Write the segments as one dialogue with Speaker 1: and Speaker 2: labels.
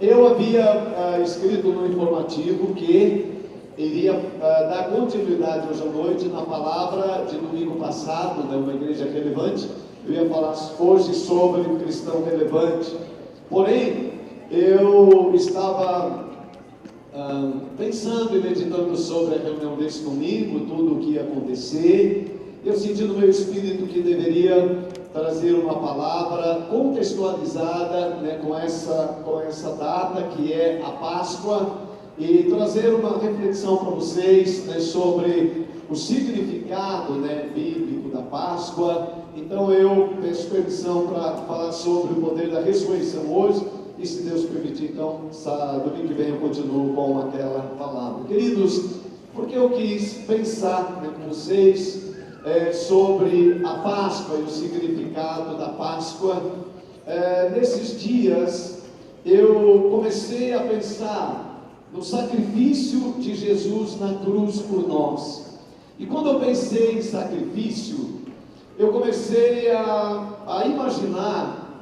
Speaker 1: eu havia escrito no informativo que iria dar continuidade hoje à noite na palavra de domingo passado, né, uma igreja relevante. Eu ia falar hoje sobre o cristão relevante. Porém, eu estava pensando e meditando sobre a reunião desse domingo, tudo o que ia acontecer. Eu senti no meu espírito que deveria trazer uma palavra contextualizada, né, com essa data que é a Páscoa, e trazer uma reflexão para vocês, né, sobre o significado, né, bíblico da Páscoa. Então eu peço permissão para falar sobre o poder da ressurreição hoje, e se Deus permitir, então, domingo que vem eu continuo com aquela palavra. Queridos, porque eu quis pensar, né, com vocês sobre a Páscoa e o significado da Páscoa. Nesses dias eu comecei a pensar no sacrifício de Jesus na cruz por nós. E quando eu pensei em sacrifício, eu comecei a imaginar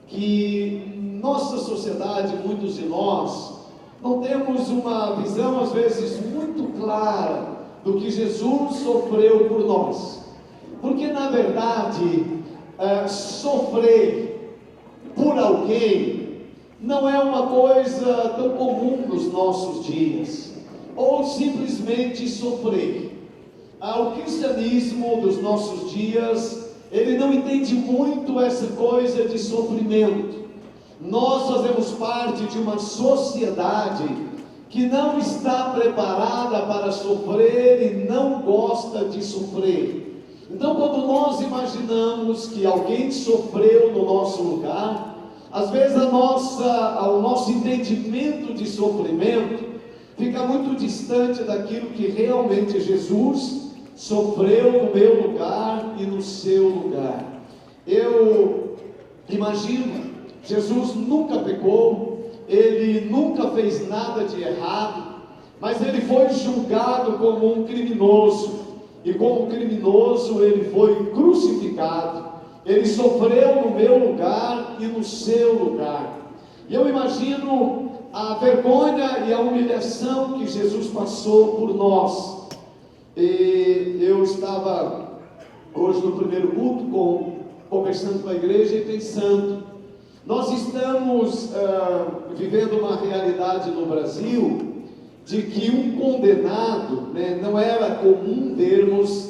Speaker 1: que nossa sociedade, muitos de nós, não temos uma visão às vezes muito clara do que Jesus sofreu por nós. Porque na verdade, sofrer por alguém não é uma coisa tão comum nos nossos dias, ou simplesmente sofrer. O cristianismo dos nossos dias, ele não entende muito essa coisa de sofrimento. Nós fazemos parte de uma sociedade que não está preparada para sofrer e não gosta de sofrer. Então, quando nós imaginamos que alguém sofreu no nosso lugar, às vezes o nosso entendimento de sofrimento fica muito distante daquilo que realmente Jesus sofreu no meu lugar e no seu lugar. Eu imagino, Jesus nunca pecou, ele nunca fez nada de errado, mas ele foi julgado como um criminoso, e como criminoso ele foi crucificado. Ele sofreu no meu lugar e no seu lugar. E eu imagino a vergonha e a humilhação que Jesus passou por nós. E eu estava hoje no primeiro culto conversando com a igreja e pensando, nós estamos vivendo uma realidade no Brasil de que um condenado, né, não era comum vermos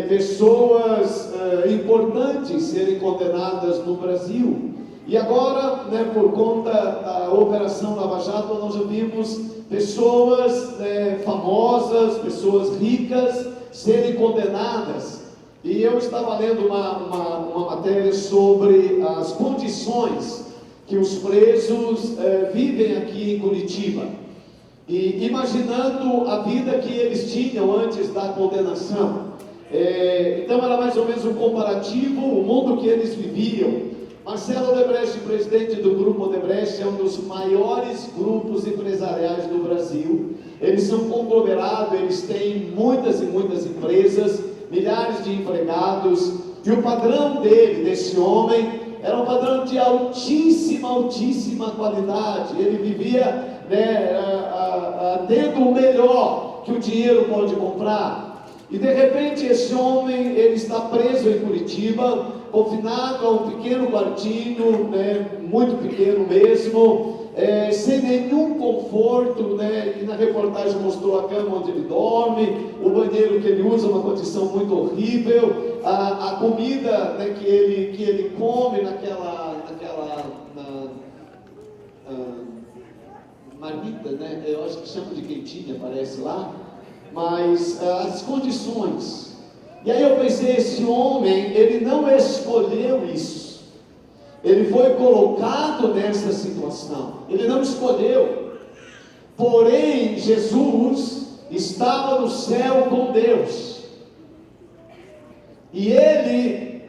Speaker 1: pessoas importantes serem condenadas no Brasil. E agora, né, por conta da Operação Lava Jato, nós já vimos pessoas famosas, pessoas ricas serem condenadas. E eu estava lendo uma matéria sobre as condições que os presos vivem aqui em Curitiba. E imaginando a vida que eles tinham antes da condenação. Então era mais ou menos um comparativo, o mundo que eles viviam. Marcelo Odebrecht, presidente do Grupo Odebrecht, é um dos maiores grupos empresariais do Brasil. Eles são um conglomerado, eles têm muitas e muitas empresas, milhares de empregados, e o padrão desse homem, era um padrão de altíssima qualidade. Ele vivia tendo o melhor que o dinheiro pode comprar. E de repente esse homem, ele está preso em Curitiba, confinado a um pequeno quartinho, muito pequeno mesmo, sem nenhum conforto, e na reportagem mostrou a cama onde ele dorme, o banheiro que ele usa, uma condição muito horrível, a comida que ele come naquela marmita, eu acho que chama de quentinha, parece lá, mas as condições. E aí eu pensei, esse homem, ele não escolheu isso. Ele foi colocado nessa situação. Ele não escolheu. Porém, Jesus estava no céu com Deus. E ele,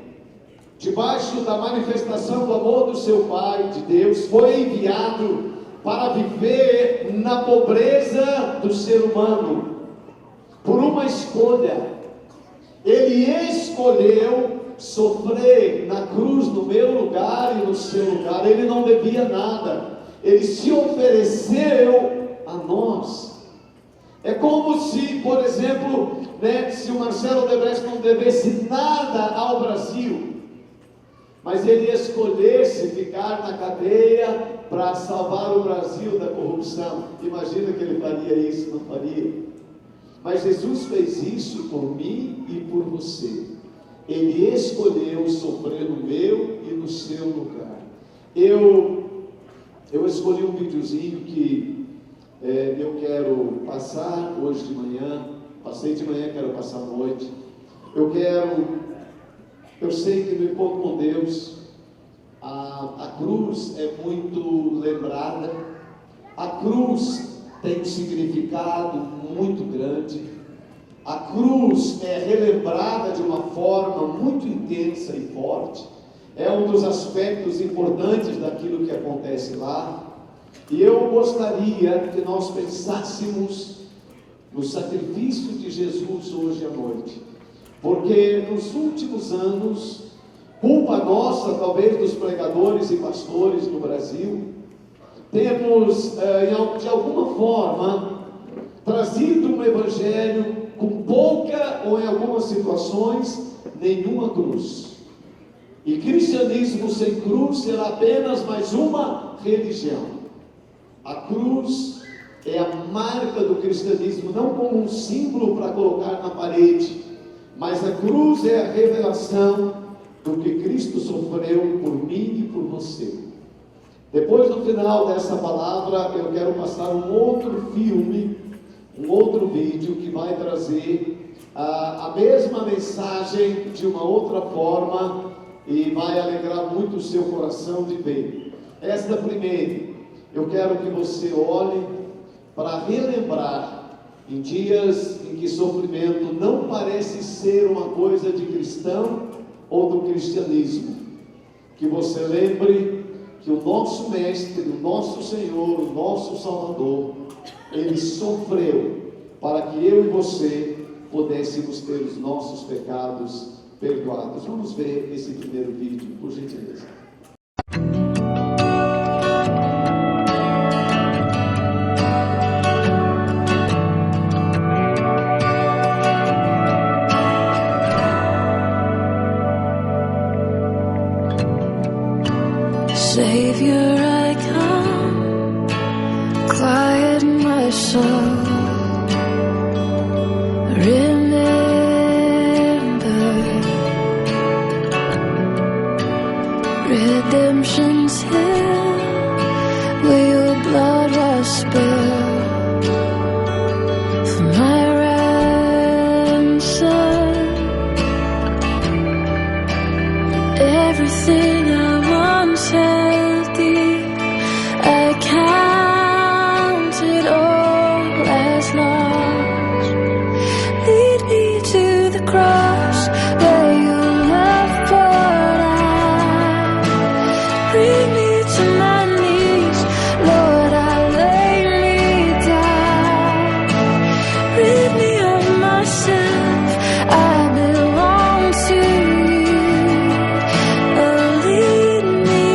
Speaker 1: debaixo da manifestação do amor do seu Pai, de Deus, foi enviado para viver na pobreza do ser humano, por uma escolha. Ele escolheu sofrer na cruz no meu lugar e no seu lugar. Ele não devia nada. Ele se ofereceu a nós. É como se, por exemplo, se o Marcelo Odebrecht não devesse nada ao Brasil, mas ele escolhesse ficar na cadeia para salvar o Brasil da corrupção. Imagina que ele faria isso, não faria? Mas Jesus fez isso por mim e por você. Ele escolheu sofrer no meu e no seu lugar. Eu escolhi um videozinho que eu quero passar hoje de manhã. Passei de manhã, quero passar à noite. Eu sei que no encontro com Deus, a cruz é muito lembrada. A cruz tem um significado muito grande. A cruz é relembrada de uma forma muito intensa e forte. É um dos aspectos importantes daquilo que acontece lá. E eu gostaria que nós pensássemos no sacrifício de Jesus hoje à noite. Porque nos últimos anos, culpa nossa, talvez dos pregadores e pastores no Brasil, temos, de alguma forma, trazido um evangelho com pouca, ou em algumas situações, nenhuma cruz. E cristianismo sem cruz será apenas mais uma religião. A cruz é a marca do cristianismo, não como um símbolo para colocar na parede, mas a cruz é a revelação do que Cristo sofreu por mim e por você. Depois, no final dessa palavra, eu quero passar um outro filme, um outro vídeo que vai trazer a mesma mensagem de uma outra forma e vai alegrar muito o seu coração de ver. Esta primeira, eu quero que você olhe para relembrar em dias em que sofrimento não parece ser uma coisa de cristão ou do cristianismo. Que você lembre que o nosso Mestre, o nosso Senhor, o nosso Salvador, Ele sofreu para que eu e você pudéssemos ter os nossos pecados perdoados. Vamos ver esse primeiro vídeo, por gentileza.
Speaker 2: Savior, I come, quiet my soul. Remember redemption's hill, where your blood was spilled for my ransom. Everything I once held deep, I count it all as lost. Lead me to the cross where your love poured out. Bring me to my knees, Lord, I lay me down. Rid me of myself, I belong to you. Oh, lead me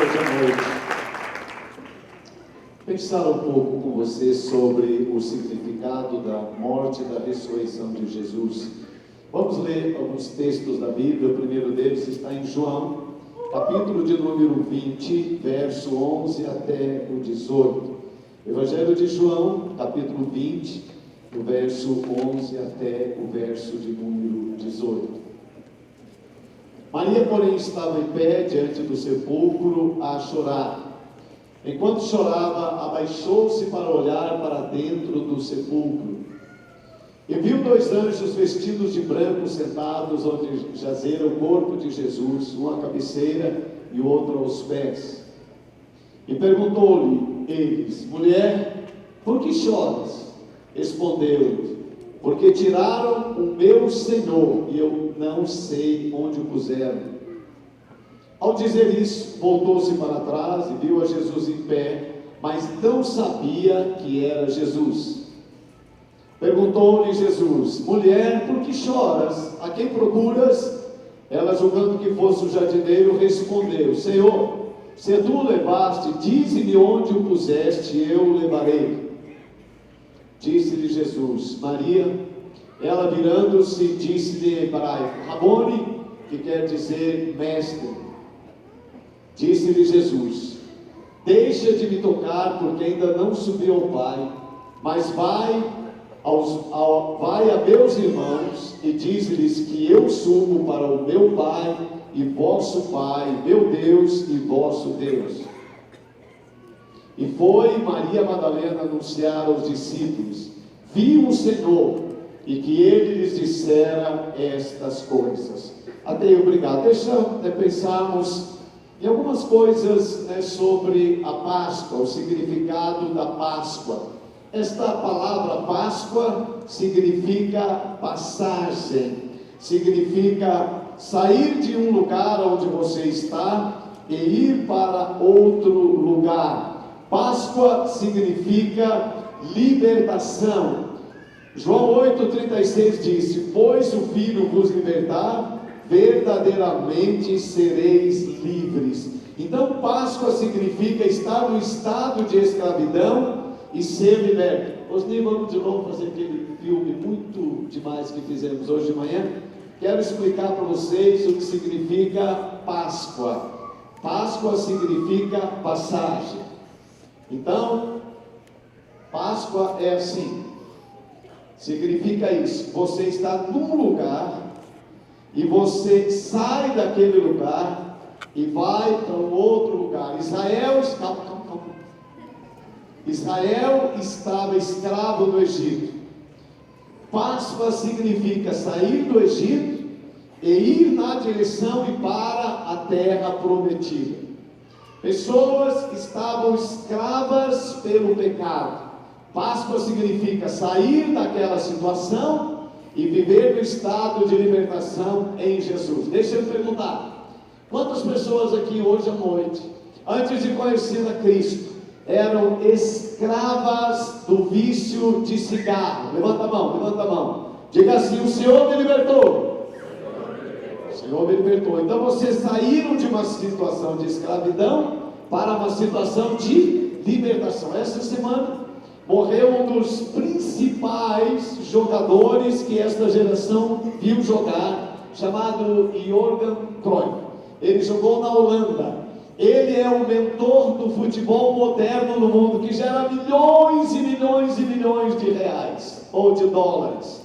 Speaker 1: hoje à noite pensar um pouco com você sobre o significado da morte e da ressurreição de Jesus. Vamos ler alguns textos da Bíblia. O primeiro deles está em João, capítulo de número 20, verso 11 até o 18. Evangelho de João, capítulo 20, do verso 11 até o verso de número 18. Maria, porém, estava em pé diante do sepulcro a chorar. Enquanto chorava, abaixou-se para olhar para dentro do sepulcro. E viu dois anjos vestidos de branco sentados onde jazera o corpo de Jesus, um à cabeceira e o outro aos pés. E perguntou-lhe eles: mulher, por que choras? Respondeu-lhe: porque tiraram o meu Senhor e eu não sei onde o puseram. Ao dizer isso, voltou-se para trás e viu a Jesus em pé, mas não sabia que era Jesus. Perguntou-lhe Jesus: mulher, por que choras? A quem procuras? Ela, julgando que fosse o jardineiro, respondeu: Senhor, se tu o levaste, dize-me onde o puseste, eu o levarei. Disse-lhe Jesus: Maria. Ela, virando-se, disse-lhe em hebraico: Rabone, que quer dizer mestre. Disse-lhe Jesus: deixa de me tocar, porque ainda não subi ao Pai, mas vai a meus irmãos e dize-lhes que eu subo para o meu Pai e vosso Pai, meu Deus e vosso Deus. E foi Maria Madalena anunciar aos discípulos: viu o Senhor, e que ele lhes dissera estas coisas. Até aí, obrigado. Deixa pensarmos em algumas coisas sobre a Páscoa, o significado da Páscoa. Esta palavra Páscoa significa passagem, significa sair de um lugar onde você está e ir para outro lugar. Páscoa significa libertação. João 8,36 disse: pois o Filho vos libertar, verdadeiramente sereis livres. Então Páscoa significa estar no estado de escravidão e ser liberto. Osni, vamos de novo fazer aquele filme muito demais que fizemos hoje de manhã. Quero explicar para vocês o que significa Páscoa. Páscoa significa passagem. Então, Páscoa é assim, significa isso: você está num lugar e você sai daquele lugar e vai para um outro lugar. Israel estava escravo no Egito. Páscoa significa sair do Egito e ir na direção e para a terra prometida. Pessoas estavam escravas pelo pecado. Páscoa significa sair daquela situação e viver no estado de libertação em Jesus. Deixa eu perguntar: quantas pessoas aqui hoje à noite, antes de conhecer a Cristo, eram escravas do vício de cigarro? Levanta a mão, levanta a mão. Diga assim: o Senhor me libertou. O Senhor me libertou. Então vocês saíram de uma situação de escravidão para uma situação de libertação. Essa semana morreu um dos principais jogadores que esta geração viu jogar, chamado Johan Cruyff. Ele jogou na Holanda. Ele é o mentor do futebol moderno no mundo, que gera milhões e milhões e milhões de reais ou de dólares.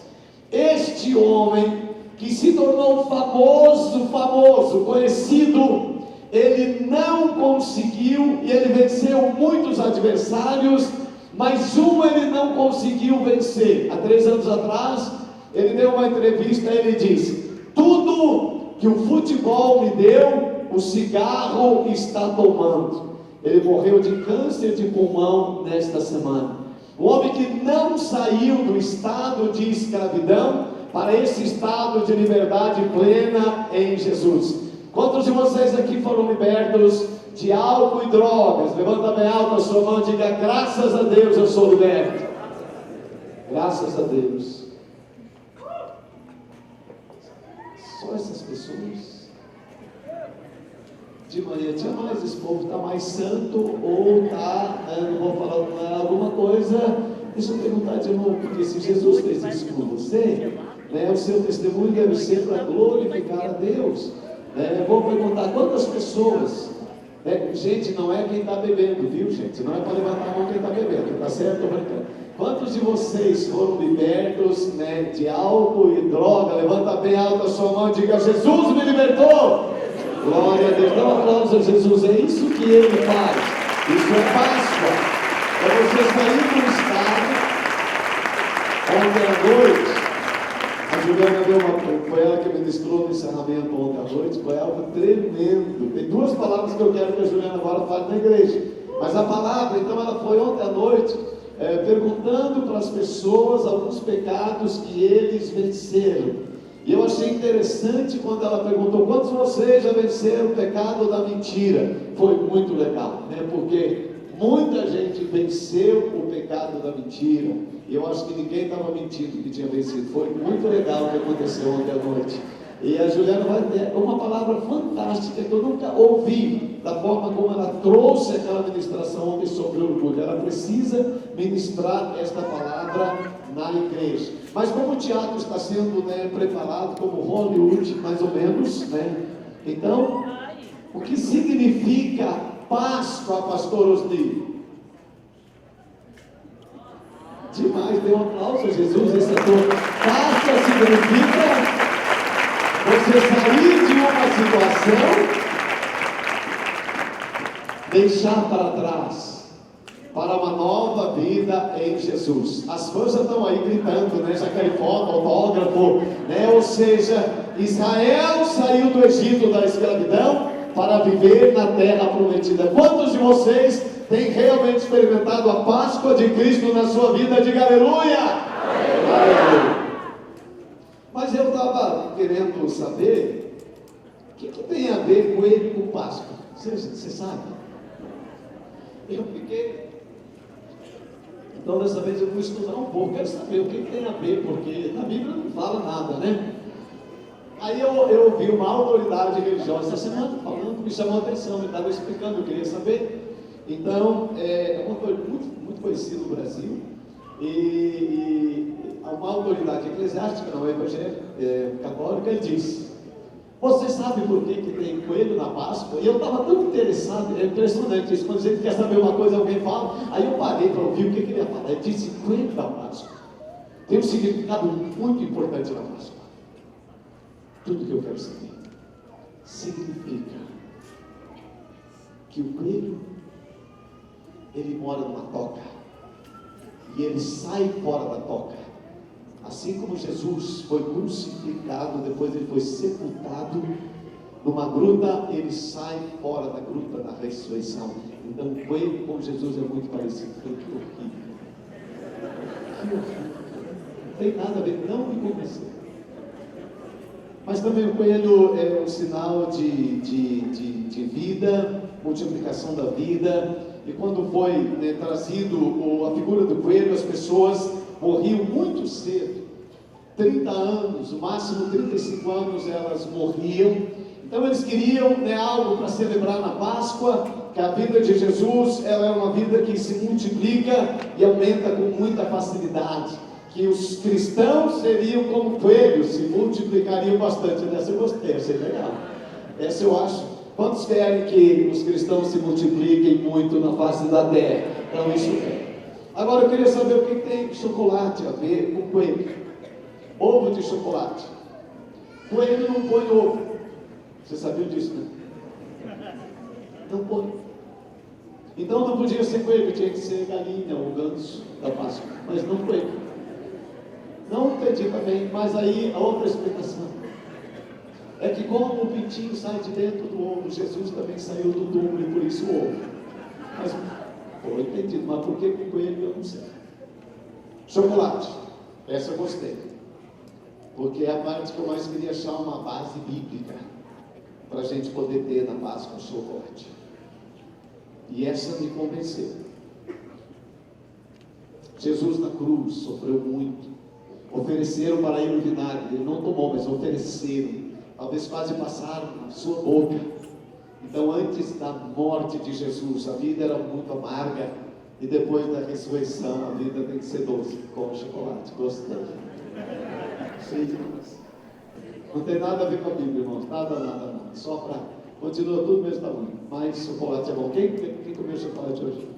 Speaker 1: Este homem, que se tornou famoso, conhecido, ele não conseguiu, e ele venceu muitos adversários, mas ele não conseguiu vencer. Há 3 anos atrás, ele deu uma entrevista e ele disse: tudo que o futebol me deu, o cigarro está tomando. Ele morreu de câncer de pulmão nesta semana. Um homem que não saiu do estado de escravidão para esse estado de liberdade plena em Jesus. Quantos de vocês aqui foram libertos de álcool e drogas? Levanta bem alto a sua mão e diga: graças a Deus eu sou liberto. Graças a Deus. Só essas pessoas. de manhã tinha mais, esse povo está mais santo ou está, não vou falar alguma coisa. Deixa eu perguntar de novo, porque se Jesus fez isso com você, o seu testemunho deve ser para glorificar a Deus. Vou perguntar quantas pessoas, gente, não é quem está bebendo, viu gente? Não é para levantar a mão quem está bebendo, tá certo? Quantos de vocês foram libertos de álcool e droga? Levanta bem alto a sua mão e diga: Jesus me libertou! Glória a Deus, dá um aplauso a Jesus, é isso que Ele faz. Isso é Páscoa, é você sair do estado. Ontem à noite, a Juliana foi ela que ministrou no encerramento ontem à noite, foi algo tremendo. Tem duas palavras que eu quero que a Juliana agora fale na igreja, mas a palavra, então ela foi ontem à noite, perguntando para as pessoas alguns pecados que eles venceram. E eu achei interessante quando ela perguntou: quantos de vocês já venceram o pecado da mentira? Foi muito legal, porque muita gente venceu o pecado da mentira. E eu acho que ninguém estava mentindo que tinha vencido. Foi muito legal o que aconteceu ontem à noite. E a Juliana vai ter uma palavra fantástica que eu nunca ouvi, da forma como ela trouxe aquela ministração ontem sobre o orgulho. Ela precisa ministrar esta palavra na igreja. Mas como o teatro está sendo preparado como Hollywood, mais ou menos, então, o que significa Páscoa, pastor Osni? Demais, dê um aplauso a Jesus, esse ator. Páscoa significa você sair de uma situação, deixar para trás, para uma nova vida em Jesus. As fãs já estão aí gritando, já querem foto, autógrafo, ou seja, Israel saiu do Egito da escravidão para viver na terra prometida. Quantos de vocês têm realmente experimentado a Páscoa de Cristo na sua vida? Diga aleluia! Aleluia! Mas eu estava querendo saber o que tem a ver coelho com Páscoa. Você sabe? Eu fiquei. Então dessa vez eu vou estudar um pouco, quero saber o que tem a ver, porque na Bíblia não fala nada, Aí eu ouvi uma autoridade religiosa essa semana falando que me chamou a atenção, me estava explicando, eu queria saber. Então, é uma coisa muito conhecida no Brasil, e uma autoridade eclesiástica, não evangélica, católica, ele disse: você sabe por que tem coelho na Páscoa? E eu estava tão interessado, é impressionante isso, quando a gente quer saber uma coisa, alguém fala, aí eu parei para ouvir o que ele ia falar. Ele disse: coelho da Páscoa tem um significado muito importante na Páscoa. Tudo que eu quero saber significa que o coelho, ele mora numa toca, e ele sai fora da toca. Assim como Jesus foi crucificado, depois ele foi sepultado numa gruta, ele sai fora da gruta na ressurreição. Então o coelho com Jesus é muito parecido. Que horrível. Que horrível. Não tem nada a ver, não me convenceu. Mas também o coelho é um sinal de vida, multiplicação da vida. E quando foi trazido a figura do coelho, as pessoas morriam muito cedo, 30 anos, no máximo 35 anos elas morriam. Então eles queriam algo para celebrar na Páscoa, que a vida de Jesus, ela é uma vida que se multiplica e aumenta com muita facilidade, que os cristãos seriam como coelhos, se multiplicariam bastante. Essa eu gostei, achei legal, essa eu acho. Quantos querem que os cristãos se multipliquem muito na face da terra? Então isso é. Agora eu queria saber o que tem chocolate a ver com coelho. Ovo de chocolate. Coelho não põe ovo. Você sabia disso, Não põe. Então não podia ser coelho, tinha que ser galinha ou ganso da Páscoa. Mas não coelho. Não entendi também, mas aí a outra explicação é que como o pintinho sai de dentro do ovo, Jesus também saiu do túmulo e por isso o ovo. Mas entendido, mas por que com coelho eu não sei. Chocolate, essa eu gostei, porque é a parte que eu mais queria achar uma base bíblica para a gente poder ter na Páscoa, chocolate. E essa me convenceu. Jesus na cruz sofreu muito. Ofereceram para ele o vinagre, ele não tomou, mas ofereceram. Talvez quase passaram na sua boca. Então, antes da morte de Jesus, a vida era muito amarga. E depois da ressurreição, a vida tem que ser doce, como chocolate, gostoso. Cheio de coisa. Não tem nada a ver com a Bíblia, irmãos. Nada. Só para... Continua tudo do mesmo tamanho. Mas chocolate é bom. Quem comeu chocolate hoje?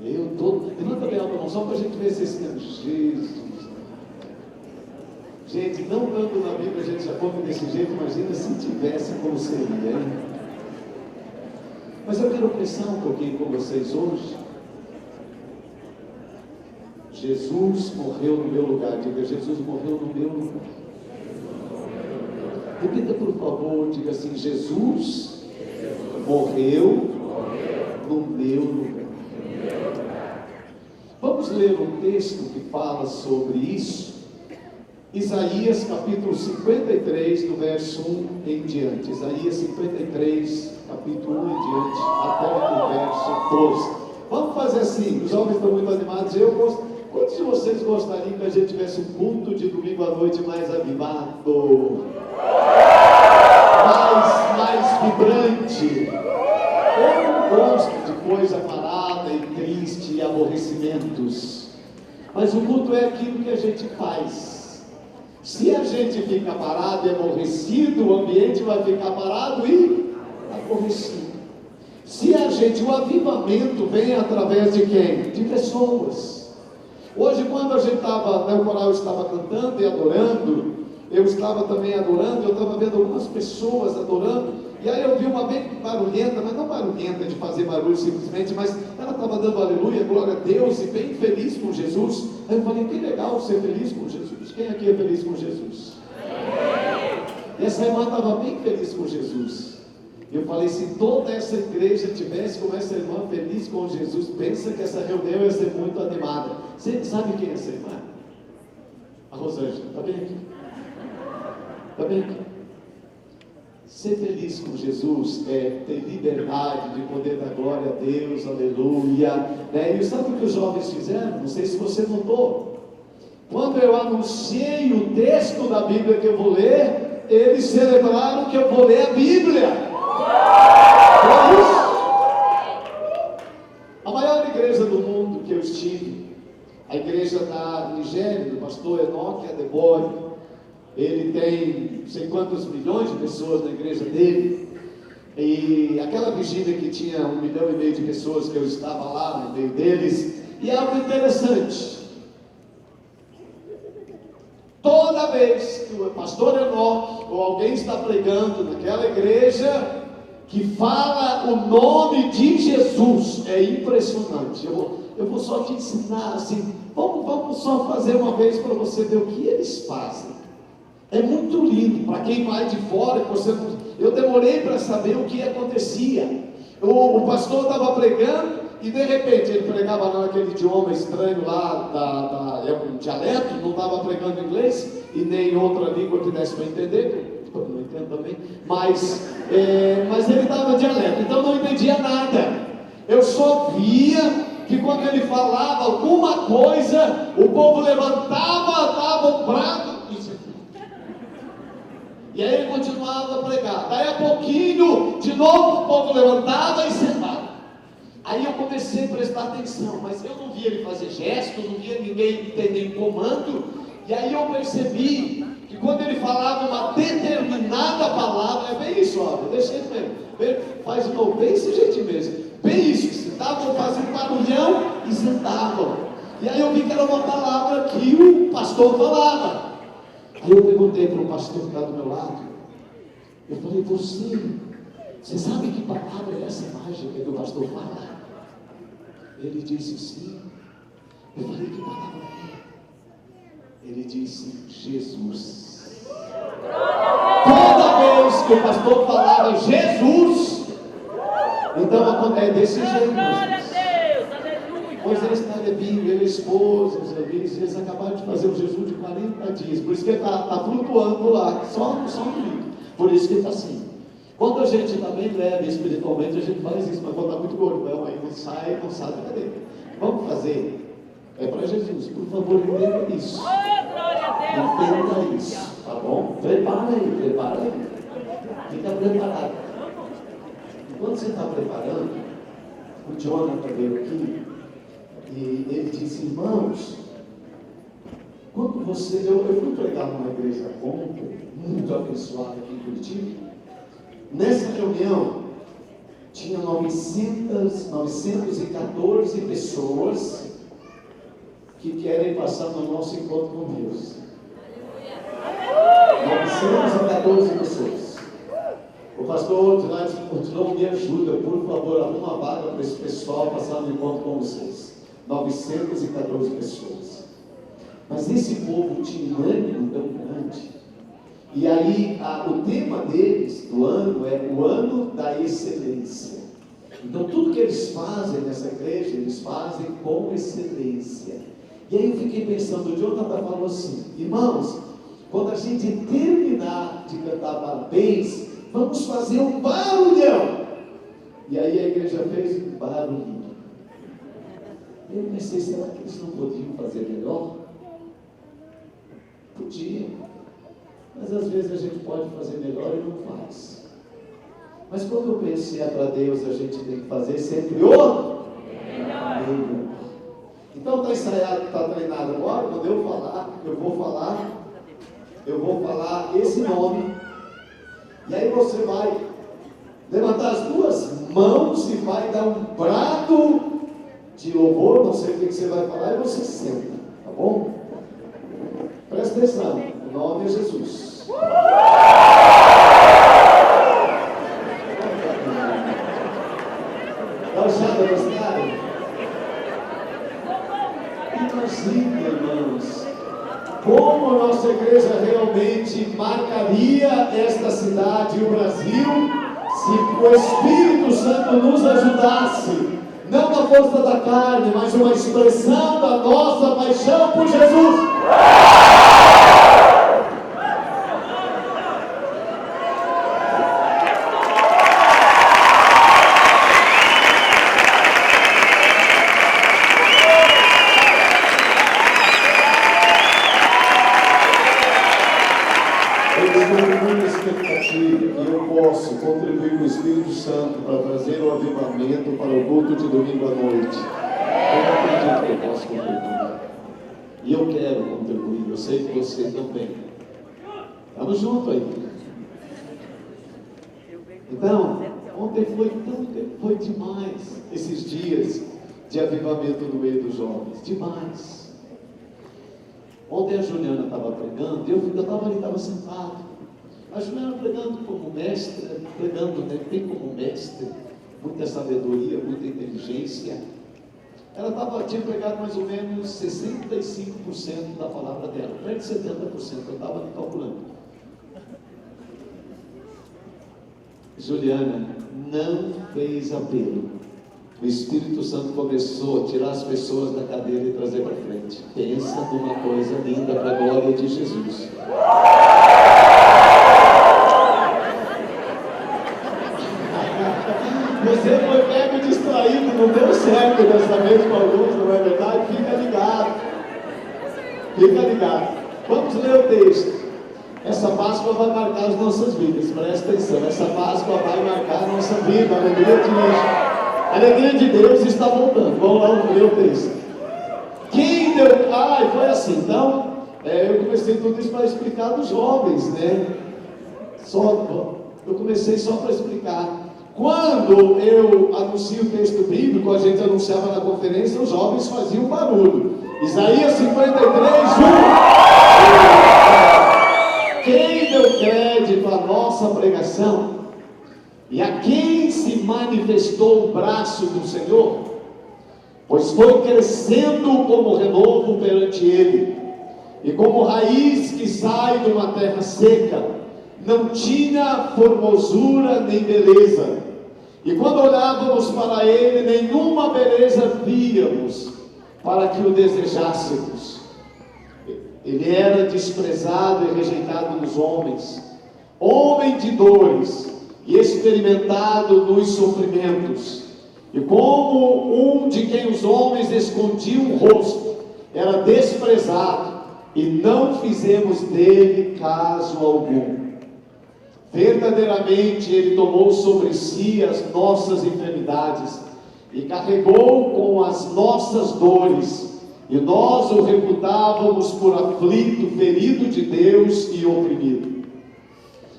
Speaker 1: Eu tô... Levanta bem alto, irmão, só para a gente ver se esse tempo. Jesus. Gente, não dando na Bíblia, a gente já come desse jeito. Imagina se tivesse como seria, hein? Mas eu quero pensar um pouquinho com vocês hoje. Jesus morreu no meu lugar. Diga, Jesus morreu no meu lugar. Repita, por favor, diga assim: Jesus morreu no meu lugar. Vamos ler um texto que fala sobre isso. Isaías capítulo 53, do verso 1 em diante. Isaías 53, capítulo 1 em diante, até o verso 12. Vamos fazer assim, os jovens estão muito animados. Quantos de vocês gostariam que a gente tivesse um culto de domingo à noite mais avivado? Mais vibrante? Eu não gosto de coisa parada e triste e aborrecimentos. Mas o culto é aquilo que a gente faz. Se a gente fica parado e aborrecido, o ambiente vai ficar parado e aborrecido. Se a gente, o avivamento vem através de quem? De pessoas. Hoje, quando a gente estava, o coral estava cantando e adorando, eu estava também adorando, eu estava vendo algumas pessoas adorando, e aí eu vi uma bem barulhenta, mas não barulhenta de fazer barulho simplesmente, mas ela estava dando aleluia, glória a Deus, e bem feliz com Jesus. Aí eu falei, que legal ser feliz com Jesus. Quem aqui é feliz com Jesus? E essa irmã estava bem feliz com Jesus. Eu falei, se toda essa igreja tivesse como essa irmã feliz com Jesus, pensa que essa reunião ia ser muito animada. Você sabe quem é essa irmã? A Rosângela, está bem aqui? Está bem aqui? Ser feliz com Jesus é ter liberdade de poder dar glória a Deus, aleluia. E sabe o que os jovens fizeram? Não sei se você notou. Quando eu anunciei o texto da Bíblia que eu vou ler, eles celebraram que eu vou ler a Bíblia. Foi isso. A maior igreja do mundo que eu estive, a igreja da Nigéria, do pastor Enoque Adebori. Ele tem não sei quantos milhões de pessoas na igreja dele. E aquela vigília que tinha 1,5 milhão de pessoas, que eu estava lá no meio deles. E algo interessante. Toda vez que o pastor Enoque ou alguém está pregando naquela igreja, que fala o nome de Jesus, é impressionante. Eu vou só te ensinar assim. Vamos só fazer uma vez para você ver o que eles fazem. É muito lindo, para quem vai de fora, eu demorei para saber o que acontecia. O pastor estava pregando, e de repente ele pregava naquele idioma estranho lá, é um dialeto, não estava pregando inglês, e nem outra língua que desse para entender, eu não entendo também, mas ele estava dialeto, então não entendia nada. Eu só via que quando ele falava alguma coisa, o povo levantava, dava um brado, e aí ele continuava a pregar. Daí a pouquinho, de novo o povo levantava e sentava. Aí eu comecei a prestar atenção, mas eu não via ele fazer gesto, não via ninguém entender comando. E aí eu percebi que quando ele falava uma determinada palavra, é bem isso, ó, deixa ele ver, faz de novo, bem esse jeito mesmo, bem isso, sentavam, faziam barulhão e sentavam. E aí eu vi que era uma palavra que o pastor falava. Aí eu perguntei para o pastor que está do meu lado, eu falei, você sabe que palavra é essa mágica que o pastor fala? Ele disse sim. Eu falei, que palavra é? Ele disse, Jesus. Toda vez que o pastor falava Jesus, então é desse jeito. Pois eles estão na Bíblia, ele esposa, os amigos, eles acabaram de fazer um jejum de 40 dias, por isso que ele está flutuando lá, só no livro, por isso que ele está assim. Quando a gente está bem leve espiritualmente, a gente faz isso, mas quando está muito gordão, aí não sai cadê? Vamos fazer, é para Jesus, por favor, entenda isso. Entenda isso, tá bom? Prepara aí, fica preparado. Enquanto você está preparando, o Jonathan veio aqui e ele disse: irmãos, quando você... Eu fui pregar numa igreja ontem, muito abençoada aqui em Curitiba. Nessa reunião, tinha 914 pessoas que querem passar no nosso encontro com Deus. 914 pessoas. O pastor Odilon me ajuda, por favor, arruma uma vaga para esse pessoal passar no encontro com vocês. 914 pessoas. Mas esse povo tinha um ânimo tão grande. E aí, o tema deles, do ano, é o ano da excelência. Então, tudo que eles fazem nessa igreja, eles fazem com excelência. E aí eu fiquei pensando, o Jonathan falou assim: irmãos, quando a gente terminar de cantar parabéns, vamos fazer um barulhão. E aí a igreja fez um barulhinho. Eu pensei, será que eles não podiam fazer melhor? Podiam. Mas às vezes a gente pode fazer melhor e não faz. Mas quando eu pensei, para Deus a gente tem que fazer sempre o melhor. Então está ensaiado, está treinado agora. Quando eu vou falar esse nome. E aí você vai levantar as duas mãos e vai dar um brado de louvor. Não sei o que você vai falar e você senta, tá bom? Presta atenção, o nome é Jesus. Calçada, gostaram? Imagina, irmãos, como a nossa igreja realmente marcaria esta cidade e o Brasil se o Espírito Santo nos ajudasse, não na força da carne, mas uma expressão da nossa paixão por Jesus. Contribuir com o Espírito Santo para trazer o avivamento para o culto de domingo à noite. Eu acredito que eu posso contribuir. E eu quero contribuir. Eu sei que você também. Estamos juntos aí. Então, ontem foi demais esses dias de avivamento no meio dos jovens. Demais. Ontem a Juliana estava pregando e eu estava ali, estava sentado. A Juliana pregando como mestre, tem como mestre, muita sabedoria, muita inteligência. Ela tinha pregado mais ou menos 65% da palavra dela, perto de 70%, eu estava calculando. Juliana não fez apelo. O Espírito Santo começou a tirar as pessoas da cadeira e trazer para frente. Pensa numa coisa linda para a glória de Jesus. Você foi pego e distraído, não deu certo dessa vez com alguns, não é verdade? Fica ligado. Fica ligado. Vamos ler o texto. Essa Páscoa vai marcar as nossas vidas, presta atenção. Essa Páscoa vai marcar a nossa vida, a alegria de Deus está voltando. Vamos lá ler o texto. Quem deu... e foi assim, então, eu comecei tudo isso para explicar dos jovens, né? Eu comecei só para explicar. Quando eu anuncio o texto bíblico, a gente anunciava na conferência, os jovens faziam barulho. Isaías 53, 1. Quem deu crédito à nossa pregação e a quem se manifestou o braço do Senhor, pois foi crescendo como renovo perante Ele, e como raiz que sai de uma terra seca, não tinha formosura nem beleza. E quando olhávamos para ele, nenhuma beleza víamos para que o desejássemos. Ele era desprezado e rejeitado dos homens, homem de dores e experimentado nos sofrimentos. E como um de quem os homens escondiam o rosto, era desprezado, e não fizemos dele caso algum. Verdadeiramente Ele tomou sobre si as nossas enfermidades e carregou com as nossas dores, e nós o reputávamos por aflito, ferido de Deus e oprimido.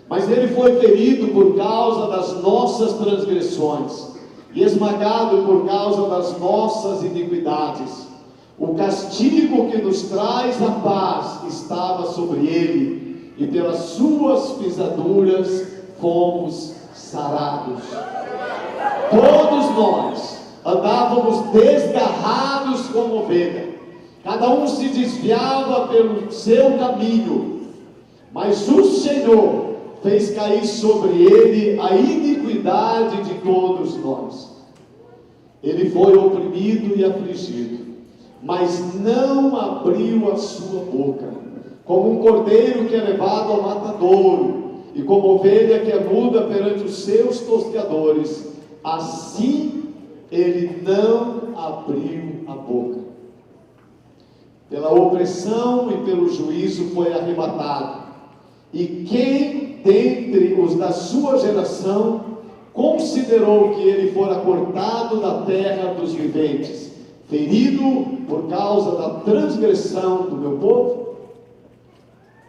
Speaker 1: Mas Ele foi ferido por causa das nossas transgressões e esmagado por causa das nossas iniquidades. O castigo que nos traz a paz estava sobre Ele, e pelas suas pisaduras fomos sarados. Todos nós andávamos desgarrados como ovelha, cada um se desviava pelo seu caminho, mas o Senhor fez cair sobre Ele a iniquidade de todos nós. Ele foi oprimido e afligido, mas não abriu a sua boca. Como um cordeiro que é levado ao matadouro, e como ovelha que é muda perante os seus tosqueadores, assim Ele não abriu a boca. Pela opressão e pelo juízo foi arrebatado. E quem dentre os da sua geração considerou que Ele fora cortado da terra dos viventes, ferido por causa da transgressão do meu povo?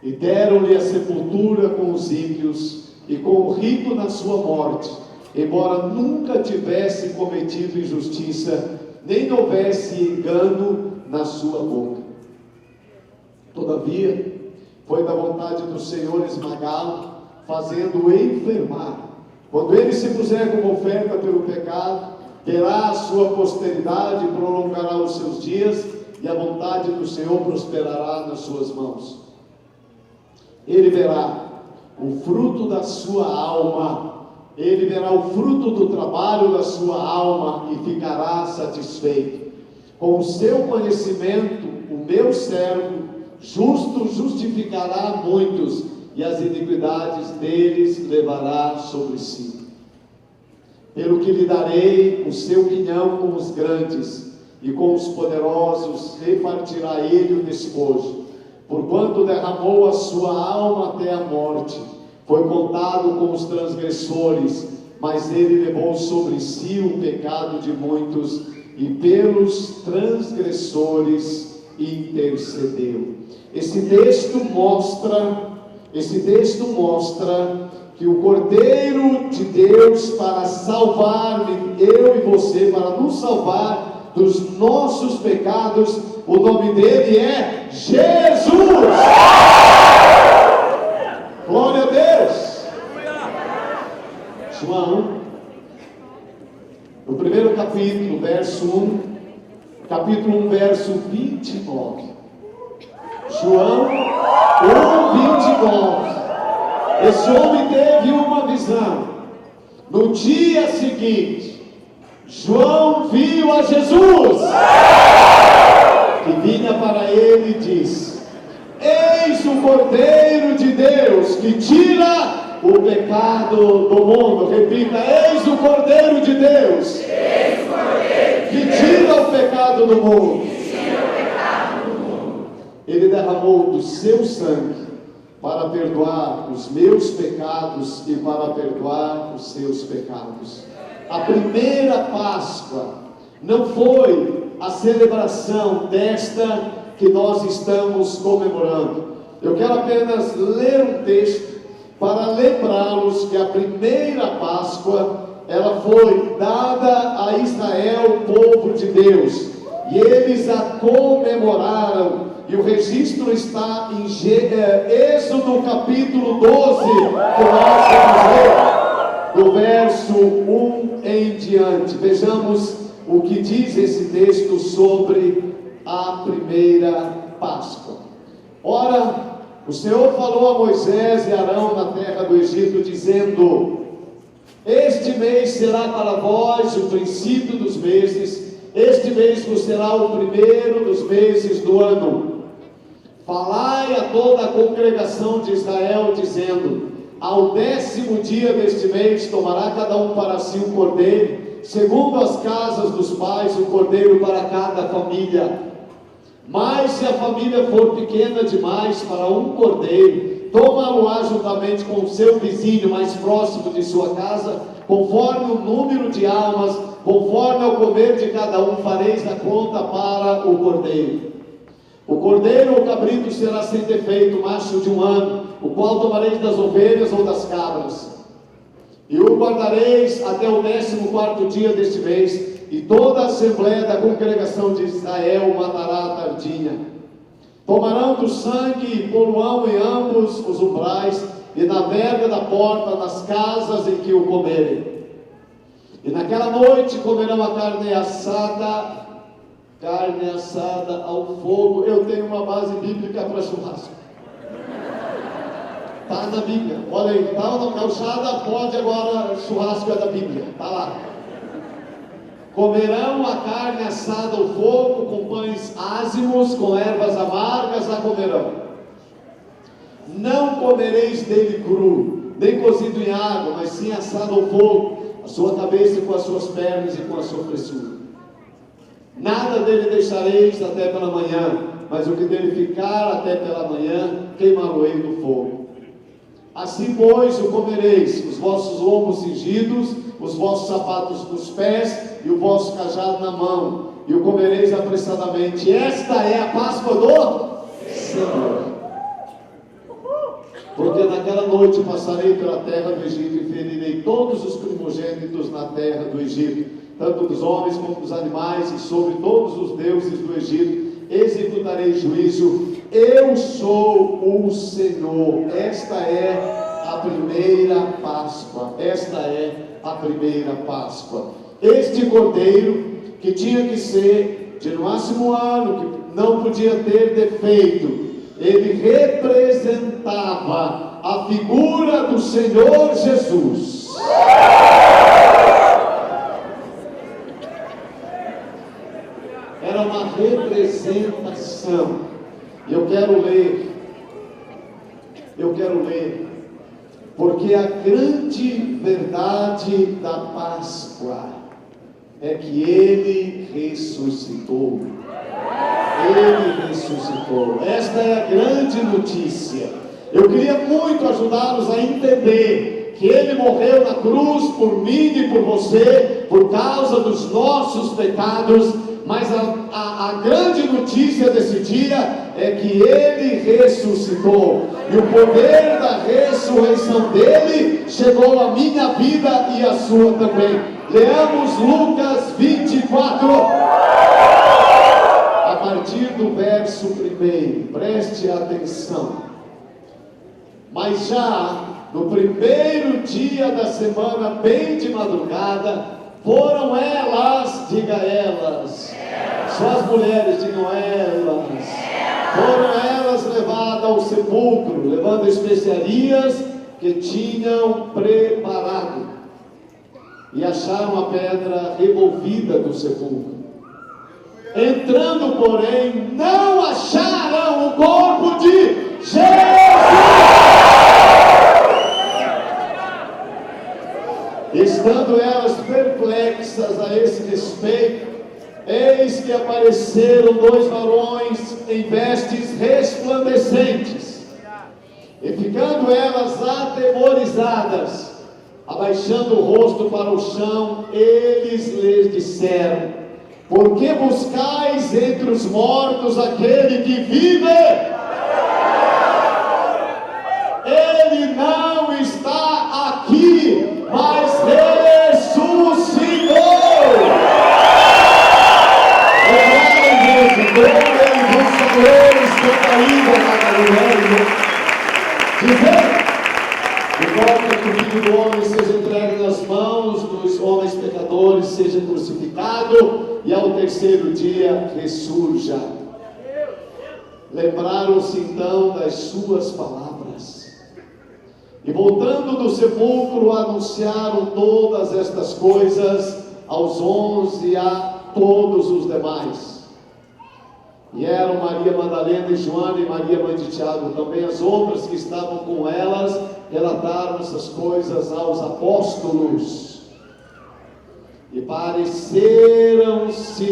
Speaker 1: E deram-lhe a sepultura com os ímpios e com o rico na sua morte, embora nunca tivesse cometido injustiça, nem houvesse engano na sua boca. Todavia, foi da vontade do Senhor esmagá-lo, fazendo-o enfermar. Quando ele se puser como oferta pelo pecado, terá a sua posteridade, prolongará os seus dias, e a vontade do Senhor prosperará nas suas mãos. Ele verá o fruto da sua alma, ele verá o fruto do trabalho da sua alma e ficará satisfeito. Com o seu conhecimento, o meu servo justo justificará muitos, e as iniquidades deles levará sobre si. Pelo que lhe darei o seu quinhão com os grandes, e com os poderosos repartirá ele o despojo. Porquanto derramou a sua alma até a morte, foi contado com os transgressores, mas ele levou sobre si o pecado de muitos, e pelos transgressores intercedeu. Esse texto mostra que o Cordeiro de Deus, para salvar-me, eu e você, para nos salvar dos nossos pecados, o nome dele é Jesus. Glória a Deus. João, no primeiro capítulo, verso 1, capítulo 1, verso 29. João 1:29. Esse homem teve uma visão. No dia seguinte, João viu a Jesus, que vinha para ele e disse: Eis o Cordeiro de Deus, que tira o pecado do mundo. Repita: eis o Cordeiro de Deus, que tira o pecado do mundo. Ele derramou do seu sangue para perdoar os meus pecados e para perdoar os seus pecados. A primeira Páscoa não foi a celebração desta que nós estamos comemorando. Eu quero apenas ler um texto para lembrá-los que a primeira Páscoa, ela foi dada a Israel, o povo de Deus, e eles a comemoraram. E o registro está em Êxodo capítulo 12, que nós vamos ler, do verso 1 em diante. Vejamos o que diz esse texto sobre a primeira Páscoa. Ora, o Senhor falou a Moisés e Arão na terra do Egito, dizendo: Este mês será para vós o princípio dos meses, este mês vos será o primeiro dos meses do ano. Falai a toda a congregação de Israel, dizendo: Ao 10º dia deste mês tomará cada um para si um cordeiro, segundo as casas dos pais, um cordeiro para cada família. Mas se a família for pequena demais para um cordeiro, tomá-lo-á juntamente com o seu vizinho mais próximo de sua casa, conforme o número de almas, conforme ao comer de cada um, fareis a conta para o cordeiro. O cordeiro ou cabrito será sem defeito, macho de 1 ano, o qual tomareis das ovelhas ou das cabras. E o guardareis até o 14º dia deste mês, e toda a assembléia da congregação de Israel o matará à tardinha. Tomarão do sangue e poluão em ambos os umbrais, e na verga da porta, nas casas em que o comerem. E naquela noite comerão a carne assada ao fogo. Eu tenho uma base bíblica para churrasco. Está na Bíblia. Olha aí, está na calçada, pode agora, churrasco é da Bíblia. Está lá. Comerão a carne assada ao fogo, com pães ázimos, com ervas amargas a comerão. Não comereis dele cru, nem cozido em água, mas sim assado ao fogo, a sua cabeça com as suas pernas e com a sua fressura. Nada dele deixareis até pela manhã, mas o que dele ficar até pela manhã, queimá-lo-ei no fogo. Assim, pois, o comereis, os vossos lombos cingidos, os vossos sapatos nos pés e o vosso cajado na mão, e o comereis apressadamente. Esta é a Páscoa do Senhor. Porque naquela noite passarei pela terra do Egito e ferirei todos os primogênitos na terra do Egito, tanto dos homens como dos animais, e sobre todos os deuses do Egito executarei juízo. Eu sou o Senhor. Esta é a primeira Páscoa. Esta é a primeira Páscoa. Este cordeiro, que tinha que ser de no máximo 1 ano, que não podia ter defeito, ele representava a figura do Senhor Jesus. Era uma representação. Eu quero ler, porque a grande verdade da Páscoa é que Ele ressuscitou. Ele ressuscitou. Esta é a grande notícia. Eu queria muito ajudá-los a entender que Ele morreu na cruz por mim e por você, por causa dos nossos pecados. Mas a grande notícia desse dia é que Ele ressuscitou. E o poder da ressurreição dEle chegou à minha vida e à sua também. Leamos Lucas 24. A partir do verso 1, preste atenção. Mas já no primeiro dia da semana, bem de madrugada, foram elas, diga elas, só as mulheres, digam elas, foram elas levadas ao sepulcro, levando especiarias que tinham preparado, e acharam a pedra removida do sepulcro. Entrando, porém, não acharam o corpo de Jesus. Estando elas perplexas a esse respeito, eis que apareceram 2 varões em vestes resplandecentes. E ficando elas atemorizadas, abaixando o rosto para o chão, eles lhes disseram: por que buscais entre os mortos aquele que vive? Ele não está aqui, mas ressuscitou. Ele vos falou, está ainda para o reino. Dizendo: importa que o Filho do Homem seja entregue nas mãos dos homens pecadores, seja crucificado e ao 3º dia ressurja. Lembraram-se então das suas palavras. E voltando do sepulcro, anunciaram todas estas coisas aos 11 e a todos os demais. E eram Maria Madalena e Joana e Maria, mãe de Tiago. Também as outras que estavam com elas relataram essas coisas aos apóstolos. E pareceram-se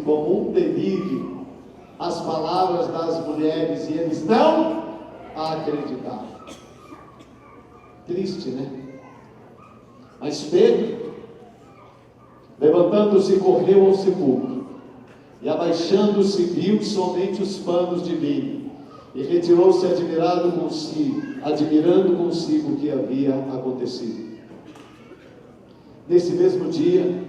Speaker 1: como um delírio. as palavras das mulheres e eles não acreditaram. Triste, né? Mas Pedro, levantando-se, correu ao sepulcro e, abaixando-se, viu somente os panos de linho e retirou-se admirando consigo o que havia acontecido. Nesse mesmo dia,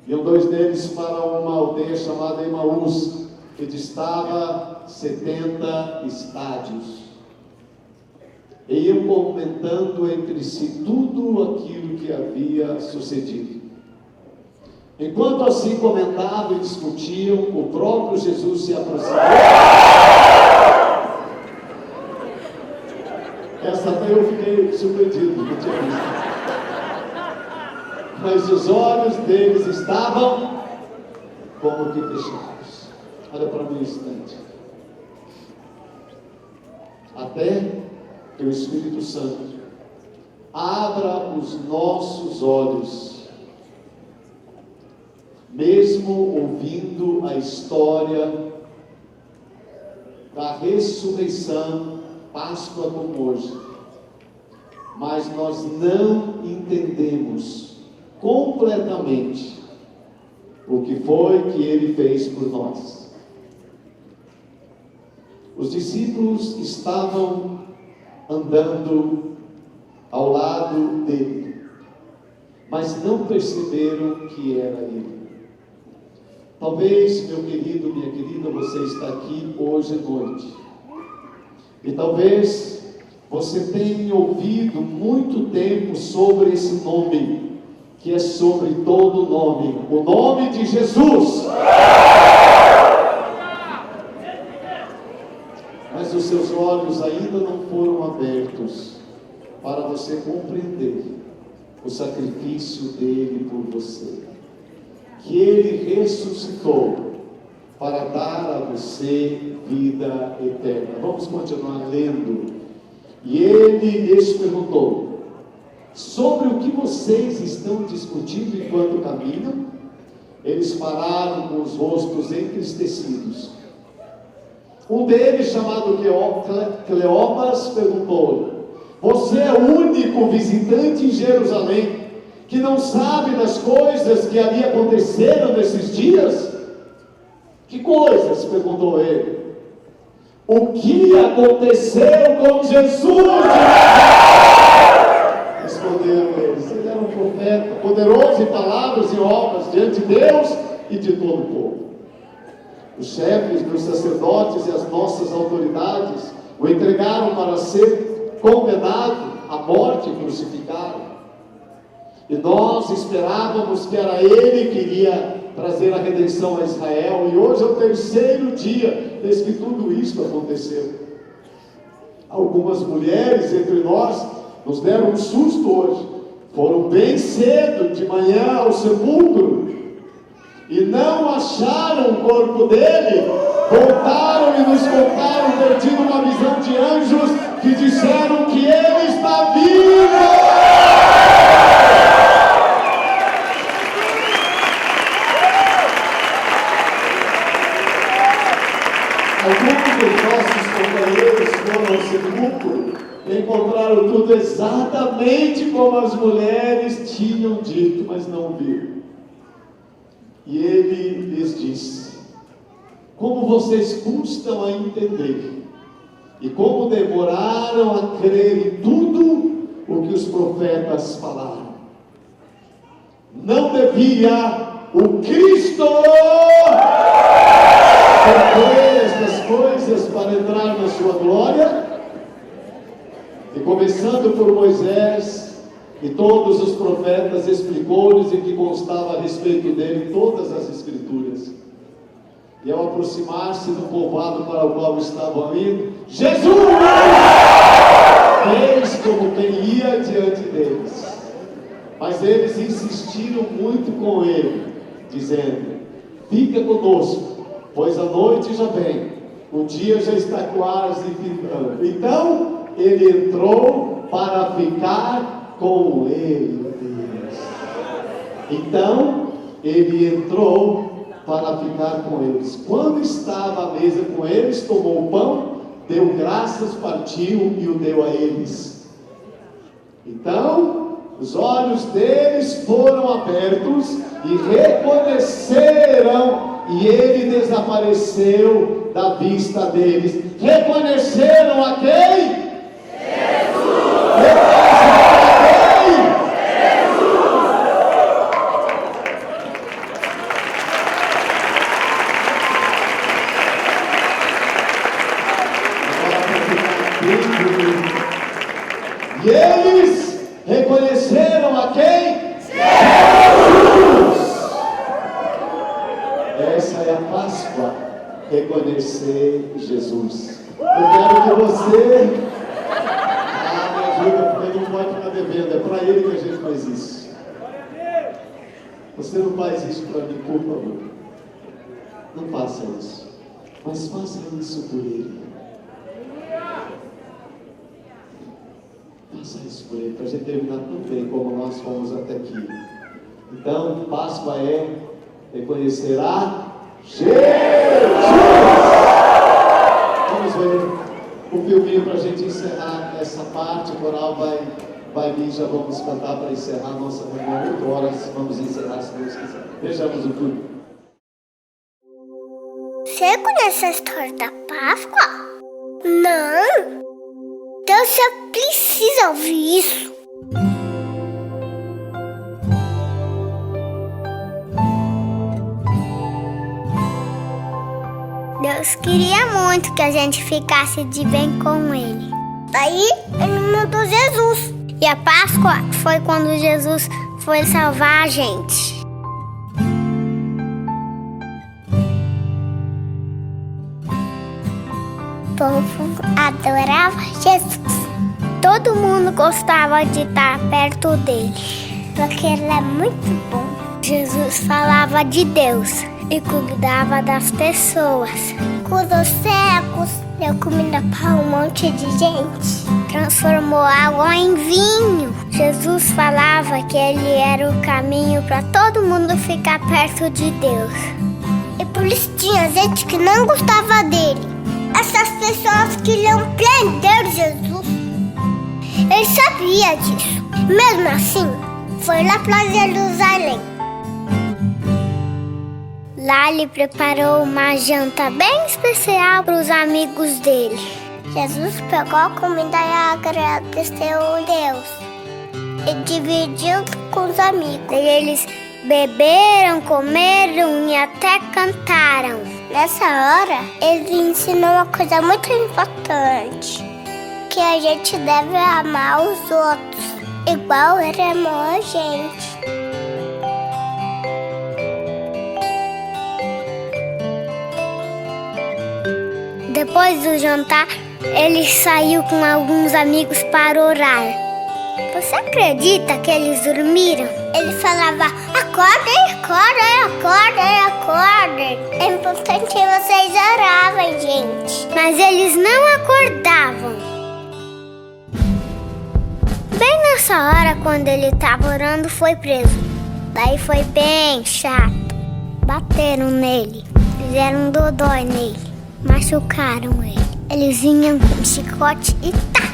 Speaker 1: iam dois deles para uma aldeia chamada Emaús, que distava 70 estádios. E iam comentando entre si tudo aquilo que havia sucedido. Enquanto assim comentavam e discutiam, o próprio Jesus se aproximou. Essa até eu fiquei surpreendido, não tinha visto. Mas os olhos deles estavam como que fechados. Olha para mim um instante. Até que o Espírito Santo abra os nossos olhos, mesmo ouvindo a história da ressurreição, Páscoa como hoje, mas nós não entendemos completamente o que foi que ele fez por nós. Os discípulos estavam andando ao lado dele, mas não perceberam que era ele. Talvez, meu querido, minha querida, você está aqui hoje à noite, e talvez você tenha ouvido muito tempo sobre esse nome, que é sobre todo nome, o nome de Jesus. Mas os seus olhos ainda não foram abertos para você compreender o sacrifício dele por você, que ele ressuscitou para dar a você vida eterna. Vamos continuar lendo. E ele lhes perguntou: sobre o que vocês estão discutindo enquanto caminham? Eles pararam com os rostos entristecidos. Um deles, chamado Cleopas, perguntou: você é o único visitante em Jerusalém que não sabe das coisas que ali aconteceram nesses dias? Que coisas? Perguntou ele. O que aconteceu com Jesus? Responderam eles. Ele era um profeta, poderoso em palavras e obras diante de Deus e de todo o povo. Os chefes dos sacerdotes e as nossas autoridades o entregaram para ser condenado à morte e crucificado. E nós esperávamos que era ele que iria trazer a redenção a Israel, e hoje é o terceiro dia desde que tudo isso aconteceu. Algumas mulheres entre nós nos deram um susto hoje. Foram bem cedo de manhã ao sepulcro e não acharam o corpo dele. Voltaram e nos contaram ter tido uma visão de anjos que disseram que ele está vivo. Alguns dos nossos companheiros foram ao sepulcro e encontraram tudo exatamente como as mulheres tinham dito, mas não viram. E ele lhes disse: como vocês custam a entender, e como demoraram a crer em tudo o que os profetas falaram. Não devia o Cristo sofrer estas coisas para entrar na sua glória? E começando por Moisés e todos os profetas, explicou-lhes em que constava a respeito dele todas as escrituras. E ao aproximar-se do povoado para o qual estavam indo, Jesus fez como quem ia diante deles. Mas eles insistiram muito com ele, dizendo: fica conosco, pois a noite já vem, o dia já está quase findando. Então ele entrou para ficar com eles. Então ele entrou para ficar com eles. Quando estava à mesa com eles, tomou o pão, deu graças, partiu e o deu a eles. Então, os olhos deles foram abertos e reconheceram, e ele desapareceu da vista deles. Reconheceram a quem? Jesus! Reconheceram a quem? Jesus! E eles reconheceram a quem? Jesus! Essa é a Páscoa, reconhecer Jesus. Eu quero que você... me ajuda, porque não pode ficar devendo, é para ele que a gente faz isso. Você não faz isso para mim, por favor. Não faça isso, mas faça isso por ele. Faça isso por ele, para a gente terminar tão bem como nós fomos até aqui. Então, Páscoa é reconhecer a Jesus! Vamos ver um filminho para a gente encerrar essa parte. O coral vai vir, já vamos cantar para encerrar a nossa reunião. 8 horas, vamos encerrar, se Deus quiser. Vejamos o filme.
Speaker 3: Você conhece a história da Páscoa? Não! Então você precisa ouvir isso. Deus queria muito que a gente ficasse de bem com Ele. Daí Ele mandou Jesus. E a Páscoa foi quando Jesus foi salvar a gente. O povo adorava Jesus. Todo mundo gostava de estar perto dele, porque ele é muito bom. Jesus falava de Deus e cuidava das pessoas. Curou cegos, deu comida para um monte de gente. Transformou água em vinho. Jesus falava que ele era o caminho para todo mundo ficar perto de Deus. E por isso tinha gente que não gostava dele. Essas pessoas queriam prender Jesus. Ele sabia disso. Mesmo assim, foi lá para Jerusalém. Lá ele preparou uma janta bem especial para os amigos dele. Jesus pegou a comida e agradeceu a Deus e dividiu com os amigos. E eles beberam, comeram e até cantaram. Nessa hora, ele ensinou uma coisa muito importante: que a gente deve amar os outros, igual ele amou a gente. Depois do jantar, ele saiu com alguns amigos para orar. Você acredita que eles dormiram? Ele falava: acordem, acordem, acordem, acordem. É importante que vocês orarem, gente. Mas eles não acordavam. Bem nessa hora, quando ele estava orando, foi preso. Daí foi bem chato. Bateram nele, fizeram dodói nele, machucaram ele. Eles vinham com chicote e tá.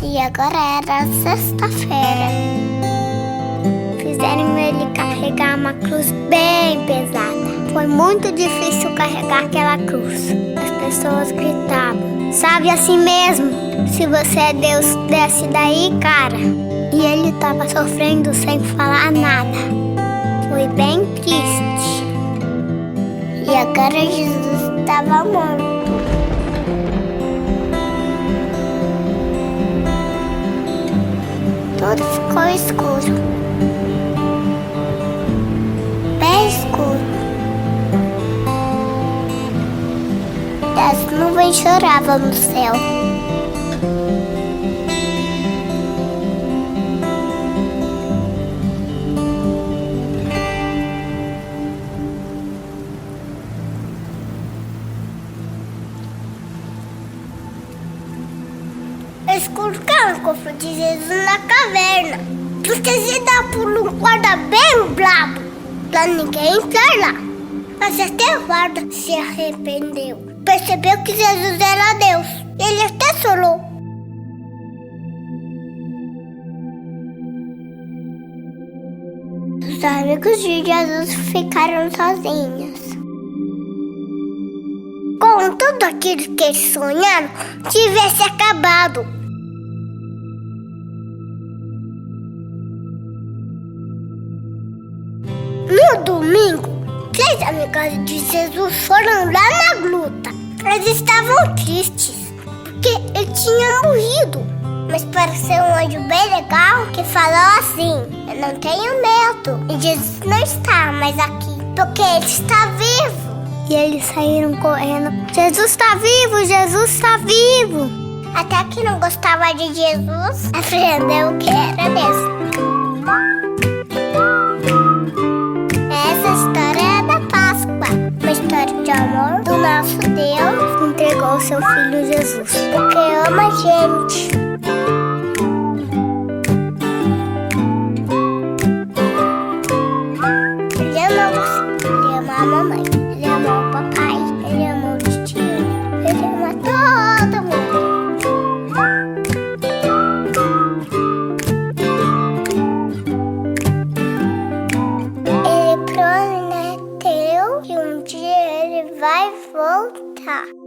Speaker 3: E agora era sexta-feira. Fizeram ele carregar uma cruz bem pesada. Foi muito difícil carregar aquela cruz. As pessoas gritavam: sabe assim mesmo? Se você é Deus, desce daí, cara. E ele estava sofrendo sem falar nada. Foi bem triste. E agora Jesus estava morto. Tudo ficou escuro. Bem escuro. As nuvens choravam no céu. Eles colocaram o cofre de Jesus na caverna, protegida por um guarda bem brabo. pra ninguém entrar lá. Mas até o guarda se arrependeu. Percebeu que Jesus era Deus. Ele até chorou. Os amigos de Jesus ficaram sozinhos. Como tudo aquilo que eles sonharam tivesse acabado. No domingo, 3 amigas de Jesus foram lá na gruta. Eles estavam tristes, porque ele tinha morrido. Mas pareceu um anjo bem legal que falou assim: eu não tenho medo. E Jesus não está mais aqui, porque ele está vivo. E eles saíram correndo: Jesus está vivo, Jesus está vivo. Até que não gostava de Jesus, aprendeu que era Deus. Essa história é da Páscoa, uma história de amor do nosso Deus que entregou seu Filho Jesus, porque ama a gente. Ele ama você, ele ama a mamãe, ele ama o papai, ele ama o tio, ele ama todo mundo. Ele prometeu que um dia ele vai voltar.